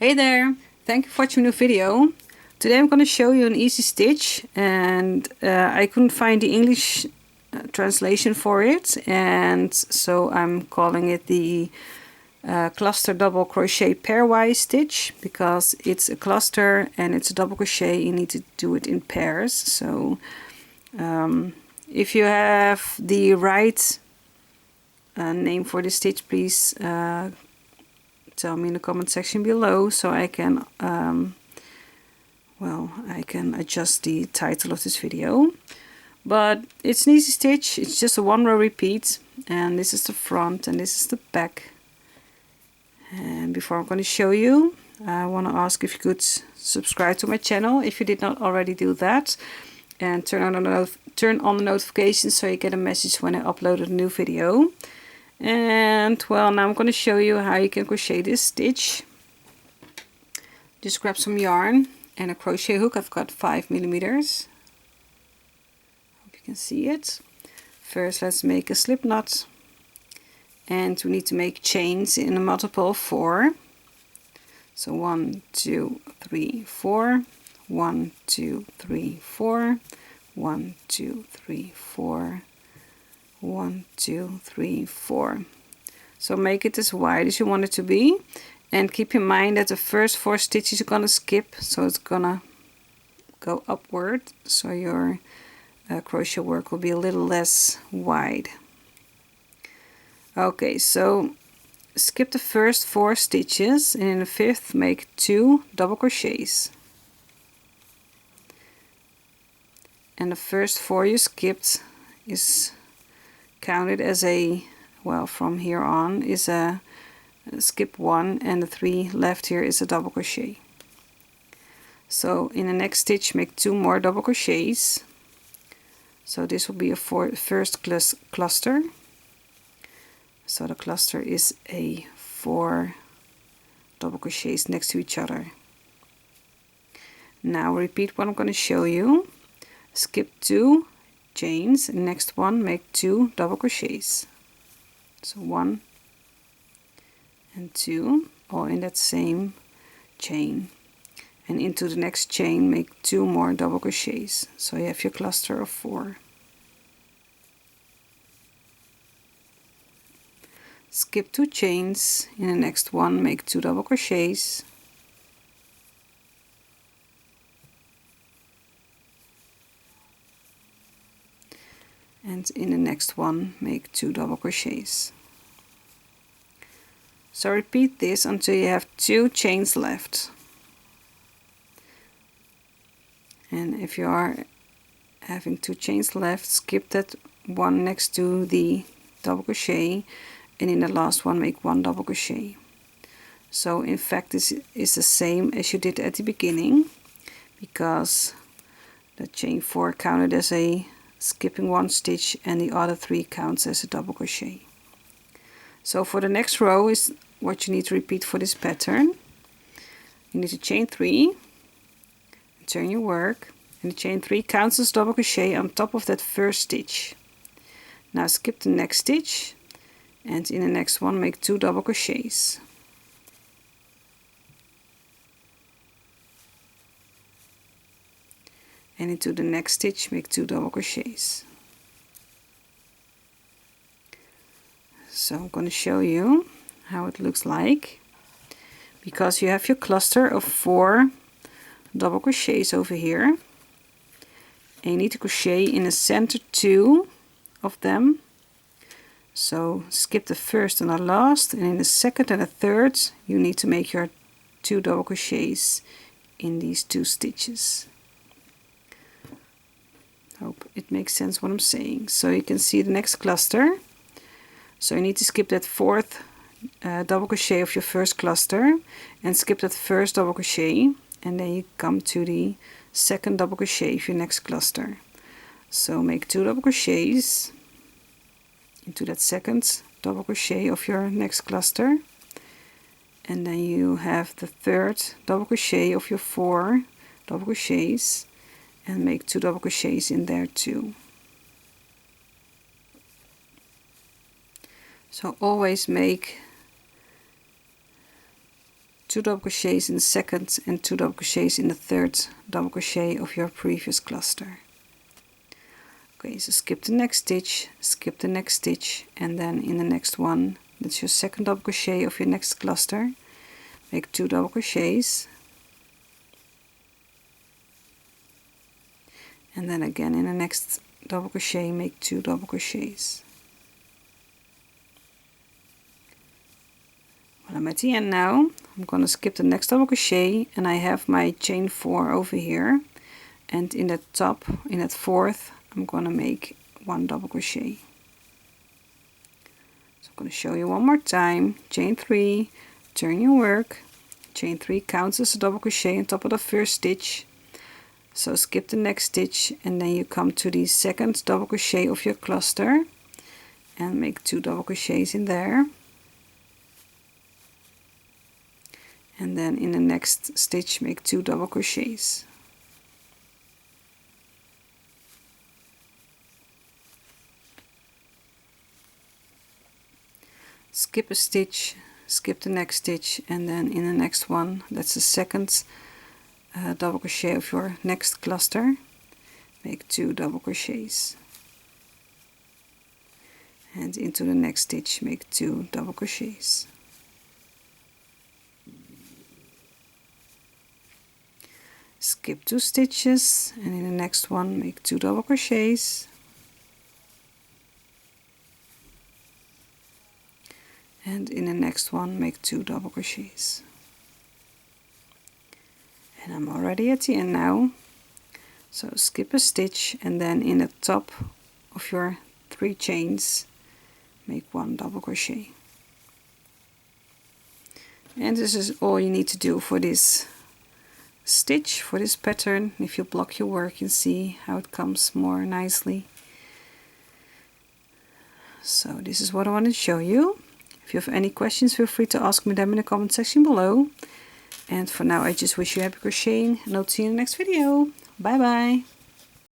Hey there, thank you for watching my new video. Today I'm going to show you an easy stitch, and I couldn't find the English translation for it, and so I'm calling it the cluster double crochet pairwise stitch, because it's a cluster and it's a double crochet. You need to do it in pairs. So if you have the right name for the stitch, please tell me in the comment section below, so I can I can adjust the title of this video. But it's an easy stitch. It's just a one row repeat, and this is the front and this is the back. And before I'm going to show you, I want to ask if you could subscribe to my channel if you did not already do that, and turn on the notifications so you get a message when I upload a new video. And well, now I'm going to show you how you can crochet this stitch. Just grab some yarn and a crochet hook. I've got 5mm. Hope you can see it. First, let's make a slip knot, and we need to make chains in a multiple of 4. So 1, 2, 3, 4. 1, 2, 3, 4. 1, 2, 3, 4. 1, 2, 3, 4. So make it as wide as you want it to be, and keep in mind that the first 4 stitches are gonna skip, so it's gonna go upward, so your crochet work will be a little less wide. Okay, so skip the first 4 stitches, and in the 5th make 2 double crochets, and the first 4 you skipped is counted as a, well, from here on is a skip 1, and the 3 left here is a double crochet. So in the next stitch make 2 more double crochets. So this will be a first cluster. So the cluster is a 4 double crochets next to each other. Now repeat what I'm going to show you. Skip 2 chains, and next one make 2 double crochets. So 1 and 2, all in that same chain, and into the next chain make 2 more double crochets. So you have your cluster of 4. Skip 2 chains, in the next one make 2 double crochets. And in the next one make 2 double crochets. So repeat this until you have 2 chains left. And if you are having 2 chains left, skip that one next to the double crochet, and in the last one make 1 double crochet. So in fact this is the same as you did at the beginning, because the chain 4 counted as a skipping 1 stitch, and the other 3 counts as a double crochet. So for the next row is what you need to repeat for this pattern. You need to chain 3, turn your work, and the chain 3 counts as double crochet on top of that first stitch. Now skip the next stitch, and in the next one make 2 double crochets. And into the next stitch make 2 double crochets. So I'm going to show you how it looks like, because you have your cluster of 4 double crochets over here, and you need to crochet in the center 2 of them. So skip the first and the last, and in the second and the third you need to make your 2 double crochets in these 2 stitches. Hope it makes sense what I'm saying. So you can see the next cluster. So you need to skip that 4th double crochet of your first cluster, and skip that first double crochet, and then you come to the 2nd double crochet of your next cluster. So make 2 double crochets into that 2nd double crochet of your next cluster, and then you have the 3rd double crochet of your 4 double crochets, and make 2 double crochets in there too. So always make 2 double crochets in the second and 2 double crochets in the third double crochet of your previous cluster. Okay, so skip the next stitch, skip the next stitch, and then in the next one, that's your second double crochet of your next cluster, make 2 double crochets, and then again in the next double crochet make 2 double crochets. Well, I'm at the end now. I'm gonna skip the next double crochet, and I have my chain 4 over here, and in the top, in that fourth, I'm gonna make 1 double crochet. So I'm gonna show you one more time. Chain 3, turn your work, chain 3 counts as a double crochet on top of the first stitch. So skip the next stitch, and then you come to the second double crochet of your cluster and make 2 double crochets in there. And then in the next stitch make 2 double crochets. Skip a stitch, skip the next stitch, and then in the next one, that's the second double crochet of your next cluster, make 2 double crochets, and into the next stitch make 2 double crochets. Skip 2 stitches, and in the next one make 2 double crochets, and in the next one make 2 double crochets. And I'm already at the end now. So skip a stitch, and then in the top of your 3 chains make 1 double crochet. And this is all you need to do for this stitch, for this pattern. If you block your work, you see how it comes more nicely. So this is what I wanted to show you. If you have any questions, feel free to ask me them in the comment section below. And for now, I just wish you happy crocheting, and I'll see you in the next video. Bye bye!